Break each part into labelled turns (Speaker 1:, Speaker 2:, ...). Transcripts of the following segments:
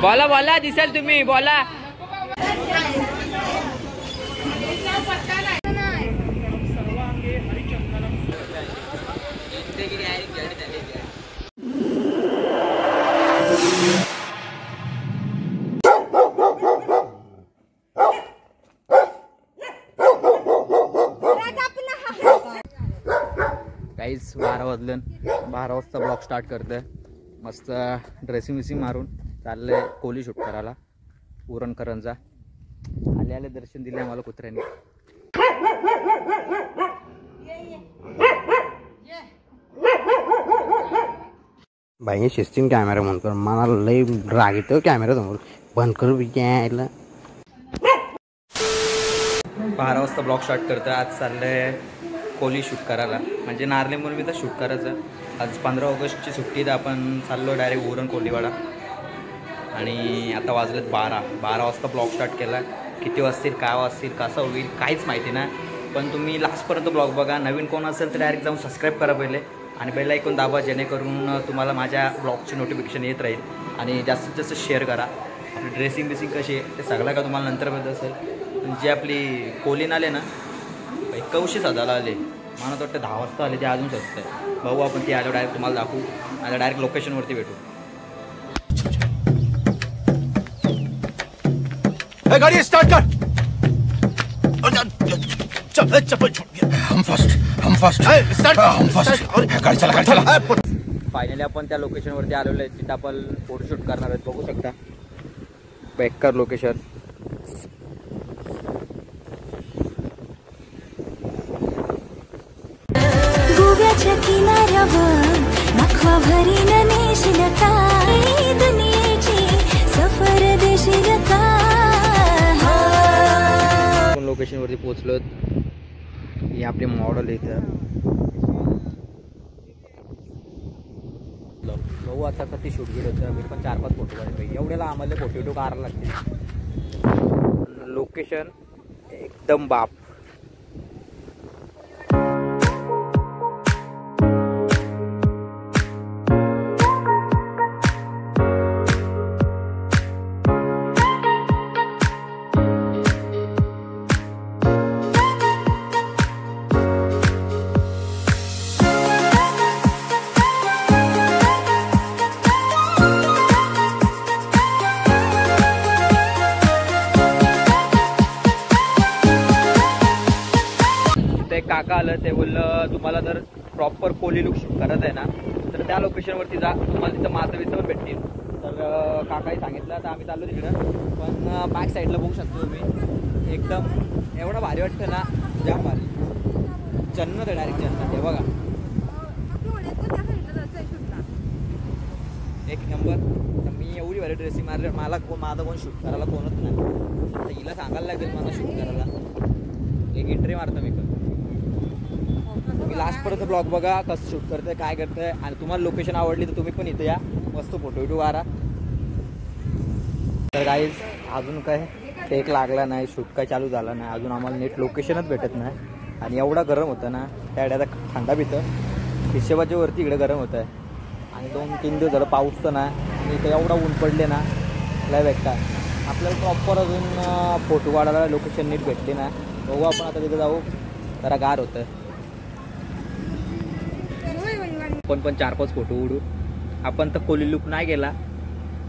Speaker 1: बोला बोला दिसेल तुम्ही बोला. काहीच 12 वाजले. 12 वाजता ब्लॉग स्टार्ट करते. मस्त ड्रेसिंग विसिंग मारून चाललंय कोली शूट करायला उरणकरांचा. आले आले दर्शन दिले आम्हाला कुत्र्याने.
Speaker 2: भाई शिस्तीन कॅमेरा म्हणतो मला लई राग येतो कॅमेरा समोर बंद करू यायला.
Speaker 1: 12 वाजता ब्लॉग स्टार्ट करतो. आज चाललंय कोली शूट करायला म्हणजे नारले म्हणून मी तर शूट करायचं. आज 15 ऑगस्टची सुट्टी तर आपण चाललो डायरेक्ट उरण कोलीवाडा. आणि आता वाजलेत 12 वाजता ब्लॉग स्टार्ट केला. किती वाजतील काय वाजतील कसं होईल काहीच माहिती नाही. पण तुम्ही लास्टपर्यंत ब्लॉग बघा. नवीन कोण असेल तर डायरेक्ट जाऊन सबस्क्राईब करा पहिले आणि बेल आयकॉन दाबा जेणेकरून तुम्हाला माझ्या ब्लॉगची नोटिफिकेशन येत राहील. आणि जास्तीत जास्त शेअर करा. आपली ड्रेसिंग बिसिंग कशी आहे ते सगळं का तुम्हाला नंतर माहीत असेल. जे आपली कोलीन आले ना 21,000 आले. मला तर वाटतं 10 वाजता आले ते अजून स्वस्त आहे. भाऊ आपण ते आलो डायरेक्ट तुम्हाला दाखवू. आता डायरेक्ट लोकेशनवरती भेटू.
Speaker 3: गाड़ी स्टार्ट कर. चप्पल छोड़ गया. हम फर्स्ट गाड़ी चला.
Speaker 1: फायनली आपण त्या लोकेशनवरती आलेलो आहे. तिथं आपण फोटोशूट करणार आहेत. बघू शकता बेकार लोकेशन.
Speaker 4: गोव्याच्या किनाऱ्यावर नखवा भरीन नेशील काय दुनियेची सफर देशील का.
Speaker 1: आपण लोकेशनवरती पोहोचलो. ही आपली मॉडेल इथं. भाऊ आता कधी शूट गेलं होतं. मी पण 4-5 फोटो काढले. एवढ्याला आम्हाला फोटो काढायला लागते. लोकेशन एकदम बाप. काका आलं ते बोललं तुम्हाला जर प्रॉपर कोली लुक शूट करत आहे ना तर त्या लोकेशनवरती जा. तुम्हाला तिथं मासे विसवर भेटतील. तर काकाही सांगितलं तर आम्ही चाललो तिकडं. पण बॅक साईडला बघू शकतो तुम्ही एकदम एवढं भारी वाटतं ना. जाम भारी जन्नत आहे डायरेक्ट जन्नत आहे बघा. एक नंबर. तर मी एवढी भारी ड्रेसिंग मारली. माझा कोण शूट करायला कोणच नाही. तर हिला सांगायला लागेल मला शूट करायला. एक एंट्री मारतो मी पण. तुम्ही लास्टपर्यंत ब्लॉग बघा कसं शूट करतंय काय करतंय. आणि तुम्हाला लोकेशन आवडली तर तुम्ही पण इथं या. मस्त फोटो मारा. तर गाईज अजून काय टेक लागला नाही. शूट काय चालू झाला नाही अजून. आम्हाला नीट लोकेशनच भेटत नाही. आणि एवढा गरम होतं ना त्या आता थंडा पितं. हिशोबाच्या वरती इकडे गरम होतं आहे. आणि 2-3 दिवस झालं पाऊस तर नाही. आणि इथं एवढा ऊन पडले ना लय बेकार. आपल्याला प्रॉपर अजून फोटो काढायला लोकेशन नीट भेटली ना. बघू आपण आता तिथं जाऊ. जरा गार होतं. आपण पण 4-5 फोटो उडू. आपण तर कोली लुक नाही गेला.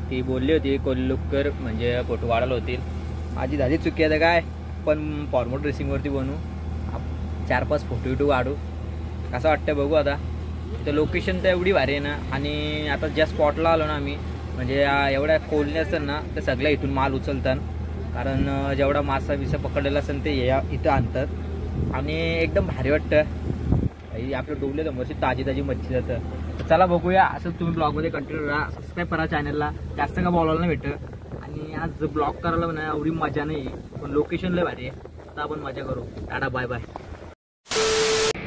Speaker 1: ती बोलली होती कोली लुक कर म्हणजे फोटो काढायला होतील. माझी झाली चुकी आहे काय. पण फॉर्मल ड्रेसिंगवरती बनवू. 4-5 फोटो काढू. कसं वाटतं बघू आता. तर लोकेशन तर एवढी भारी आहे ना. आणि आता ज्या स्पॉटला आलो ना आम्ही म्हणजे एवढ्या कोलनी असेल ना तर सगळ्या इथून माल उचलतात. कारण जेवढा मासा विसा पकडलेला असेल ते इथं आणतात. आणि एकदम भारी वाटतं. आपल्या डोबले समोरची ताजी मच्छी जातं. तर चला बघूया. असंच तुम्ही ब्लॉगमध्ये कंटिन्यू राहा. सबस्क्राईब करा चॅनलला. जास्त का बोलायला नाही भेटतं. आणि आज ब्लॉग करायला म्हणा एवढी मजा नाही. पण लोकेशन लय भारी आहे. आता आपण मजा करू. Tata bye bye.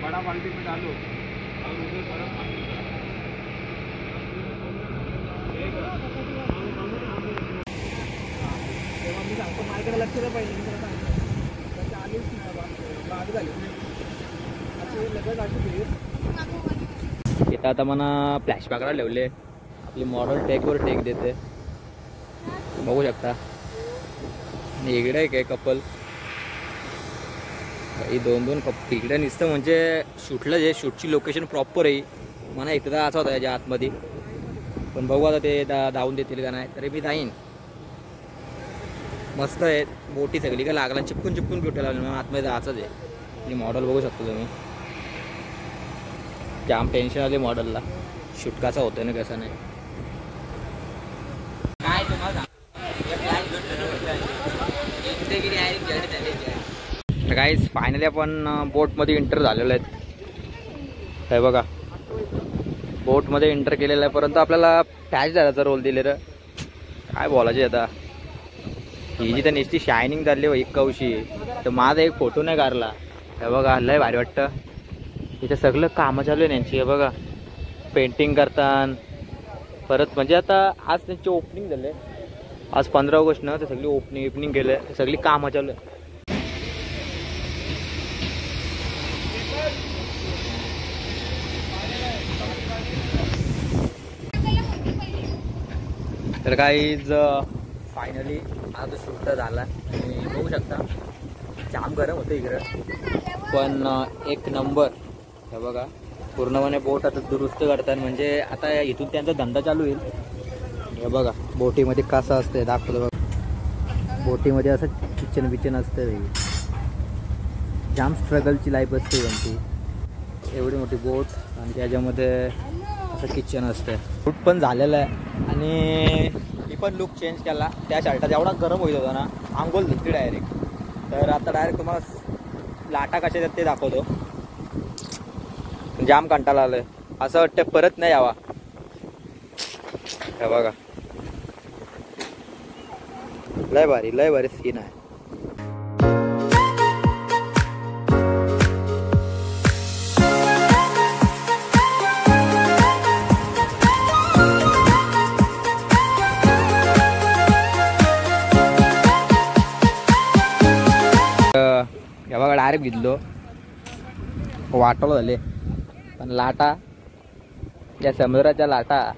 Speaker 1: बडा बाल्टी में डालो और उसे गरम पानी मी सांगतो माझ्याकडे लक्ष द्या पाहिजे. मी त्याला सांगितलं त्याच्या आलीच नाही राग झाली. इथं आता मला फ्लॅशबॅकला ठेवले. आपली मॉडल टेकवर टेक देते. बघू शकता. इकडे एक आहे कपल, दोन कप इकडे नुसतं म्हणजे शूटलं जे शूटची लोकेशन प्रॉपर आहे. मला एकदा असं होता याच्या आतमध्ये, पण बघू आता ते धावून देतील का नाही. तरी मी जाईन. मस्त आहे बोटी सगळी का लागला चिपकून चिपकून भेटायला लागली. मग आतमध्ये जायचंच आहे. ही मॉडेल बघू शकतो तुम्ही. जाम टेन्शन आले मॉडेलला, शूट कसा होतोय ना कसं नाही. काय तुम्हाला गाईज फायनली आपण बोटमध्ये एंटर झालेलो आहेत. हे बघा बोटमध्ये एंटर केलेलं आहे, परंतु आपल्याला टॅच झाल्याचा रोल दिलेलं. काय बोलायचे आता. ही जी तर नुसती शायनिंग झाली हो एक कवशी, तर माझा एक फोटो नाही काढला. हे बघा लय भारी वाटतं. इथे सगळं कामं चालू आहे त्यांची. हे बघा पेंटिंग करतात परत, म्हणजे आता आज त्यांची ओपनिंग झाले. आज 15 ऑगस्ट ना, तर सगळी ओपनिंग केलं, सगळी कामं चालू आहे. तर काहीच फायनली आता शूट झाला आणि बघू शकता जाम गरम होतं इकडं, पण एक नंबर. हे बघा पूर्णपणे बोट आता दुरुस्त करतात, म्हणजे आता इथून त्यांचा धंदा चालू होईल. हे बघा बोटीमध्ये कसं असतं दाखवलं बघा. बोटीमध्ये असं किचन बिचन असतं. जाम स्ट्रगलची लाईफ असते त्यांची. एवढी मोठी बोट आणि त्याच्यामध्ये असं किचन असतं. शूट पण झालेलं आहे आणि मी पण लुक चेंज केला. त्या शर्टात एवढा गरम होत होता ना, आंघोळ धुतली डायरेक्ट. तर आता डायरेक्ट तुम्हाला लाटा कशा आहेत ते दाखवतो. जाम कंटाळा आलं आहे, असं वाटतं परत नाही यावा. हे बघा लय भारी सीन आहे. हे बघा डायरेक्ट भिजलो, वाटवलं झाले. पण लाटा या समुद्राच्या लाटा,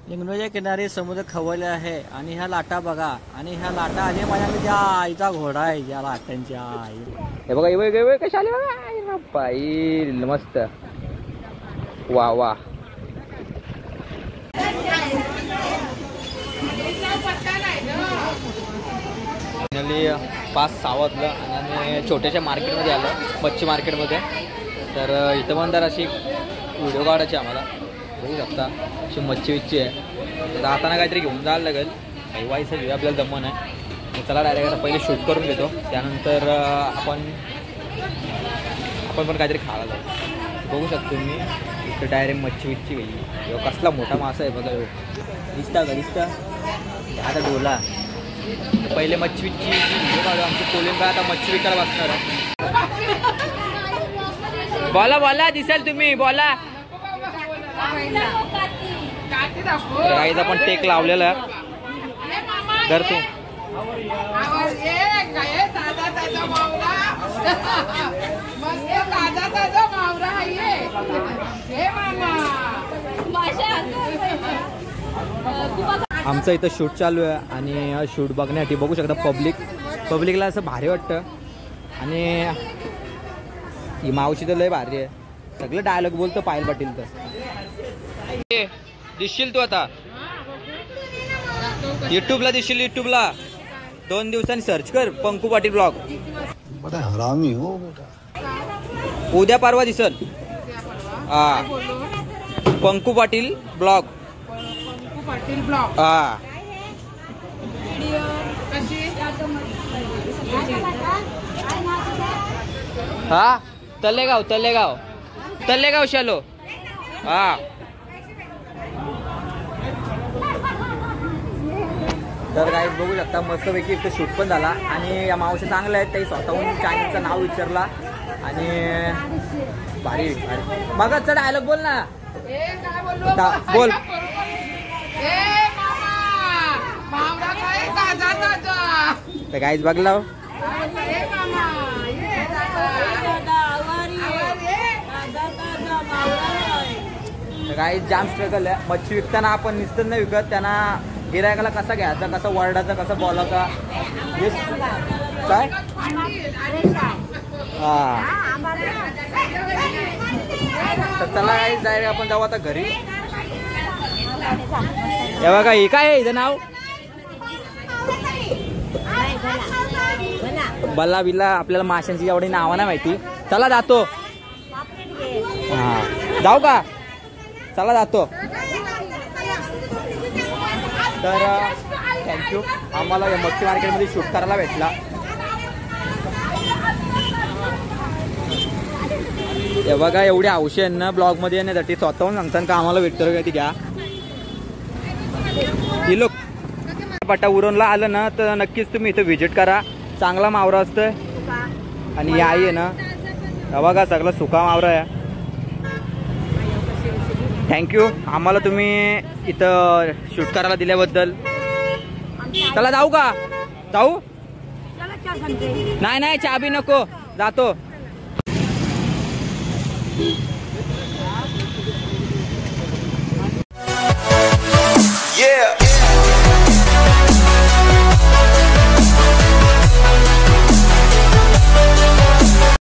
Speaker 5: लिंगणोच्या किनारी समुद्र खवळले आहे आणि ह्या लाटा बघा. आणि ह्या लाटा आली माझ्या आईचा घोडा आहे या लाटांच्या आई.
Speaker 1: हे बघा ये कशा आले बघा बाई, मस्त. वा वा फायनली 5-6 वाजलं आणि छोट्याशा मार्केटमध्ये आलो, मच्छी मार्केटमध्ये. तर इथं पण तर अशी व्हिडिओ काढायची आम्हाला. बघू शकता अशी मच्छी विच्छी आहे. जाताना काहीतरी घेऊन जायला लागेल. काही वाईचं घेऊ आपल्याला जमन आहे. चला डायरेक्ट आता पहिले शूट करून घेतो, त्यानंतर आपण पण काहीतरी खायला जाऊ. बघू शकतो मी इथं डायरेक्ट मच्छी विच्छी घ्यायची. कसला मोठा मासा आहे बघा. दिसता का दिसता आता डोला. पहिले मच्छी विच्छी काढू. आमची कोलिंबा आता मच्छी विकायला बसणार आहे. बोला दिसेल तुम्ही बोला. गाईचा पण टेक लावलेला तर तू आमचं इथं शूट चालू आहे आणि शूट बघण्यासाठी बघू शकता पब्लिकला असं भारी वाटतं. आणि ही मावशी तर लय भारी आहे, सगळं डायलॉग बोलतो पायल पाटील. तर दिसशील तू आता युट्यूबला, दिसशील युट्यूबला. 2 दिवसांनी सर्च कर पंकू पाटील ब्लॉग.
Speaker 3: बड़ा हरामी हो बेटा.
Speaker 1: उद्या परवा दिसल. हा पंकू पाटील ब्लॉग. हा हा तल्लेगाव शालो. हा तर काही बघू शकता मस्तपैकी इथं शूट पण झाला. आणि या मावशी चांगल्या आहेत, काही स्वतःहून चॅनलचं नाव विचारला आणि भारी मगच डायलॉग बोल ना. बोल. तर काहीच बघला काही जाम स्ट्रगल आहे. मच्छी विकताना आपण निसतं नाही विकत, त्यांना गिरायकाला कसा घ्यायचा, कसा वरडायचा, कसा बोलायचा काय. हा तर चला काही डायरेक्ट आपण जाऊ आता घरी. हे बघा हे काय आहे, इथं नाव बल्ला बिल्ला. आपल्याला माशांची एवढी नावं नाही माहिती. चला जातो. हा जाऊ का, चला जातो. तर थँक्यू, आम्हाला या मच्छी मार्केटमध्ये शूट करायला भेटला. हे बघा एवढी औषध आहे ना ब्लॉगमध्ये येण्यासाठी, स्वतःहून सांगतात का आम्हाला भेटतं का ती घ्या. ही लोक पट्टा उरणला आलं ना तर नक्कीच तुम्ही इथं व्हिजिट करा. चांगला मावरा असतोय. आणि ही आई आहे ना, हे बघा सगळं सुका मावरा आहे. थँक्यू आम्हाला तुम्ही इथं शूट करायला दिल्याबद्दल. चला जाऊ का, जाऊ. नाही नाही चहा बी नको, जातो.